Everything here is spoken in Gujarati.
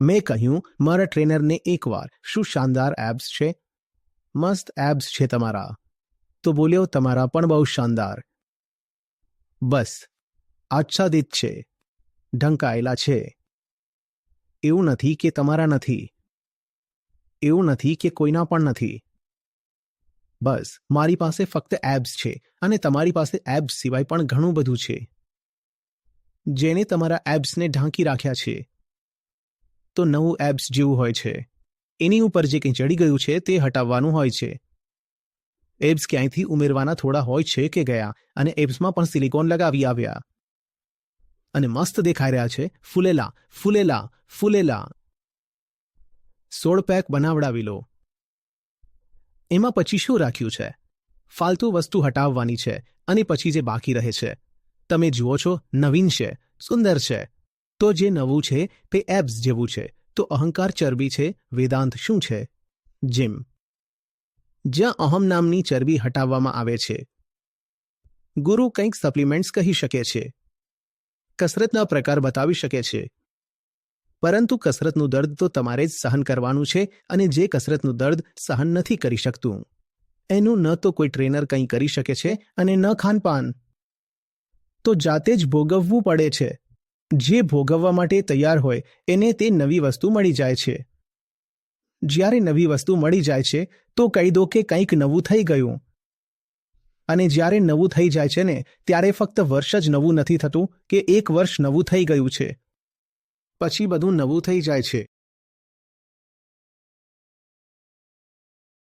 મેં કહ્યું, મારા ટ્રેનરને એકવાર, શું શાનદાર એબ્સ છે. મસ્ત એબ્સ છે તમારા. તો બોલ્યો, તમારા પણ બહુ શાનદાર. બસ આચ્છાદિત છે, ઢંકાયેલા છે. એવું નથી કે તમારા નથી, એવું નથી કે કોઈના પણ નથી. બસ મારી પાસે ફક્ત એબ્સ છે, અને તમારી પાસે એબ્સ સિવાય પણ ઘણું બધું છે જેને તમારા એબ્સને ઢાંકી રાખ્યા છે. તો નવું એબ્સ જેવું હોય છે. એની ઉપર જે કંઈ ચડી ગયું છે તે હટાવવાનું હોય છે. એબ્સ ક્યાંયથી ઉમેરવાના થોડા હોય છે કે ગયા, અને એબ્સમાં પણ સિલિકોન લગાવી આવ્યા, અને મસ્ત દેખાઈ રહ્યા છે. ફૂલેલા ફૂલેલા ફૂલેલા. 16 પેક બનાવડાવી લો. એમાં પછી શું રાખ્યું છે? ફાલતુ વસ્તુ હટાવવાની છે, અને પછી જે બાકી રહે છે તમે જુઓ છો, નવીન છે, સુંદર છે. તો જે નવું છે તે એબ્સ જેવું છે. તો અહંકાર ચરબી છે, વેદાંત શું છે? જીમ. જ્યાં અહમ નામની ચરબી હટાવવામાં આવે છે. ગુરુ કંઈક સપ્લિમેન્ટ્સ કહી શકે છે, કસરતના પ્રકાર બતાવી શકે છે, પરંતુ કસરતનું દર્દ તો તમારે જ સહન કરવાનું છે, અને જે કસરતનું દર્દ સહન નથી કરી શકતું એનું ન તો કોઈ ટ્રેનર કંઈ કરી શકે છે અને ન ખાનપાન. તો જાતે જ ભોગવવું પડે છે. જે ભોગવવા માટે તૈયાર હોય એને તે નવી વસ્તુ મળી જાય છે. જ્યારે નવી વસ્તુ મળી જાય છે તો કહી દો કે કંઈક નવું થઈ ગયું. અને જ્યારે નવું થઈ જાય છે ને, ત્યારે ફક્ત વર્ષ જ નવું નથી થતું કે 1 વર્ષ નવું થઈ ગયું છે. પછી બધું નવું થઈ જાય છે.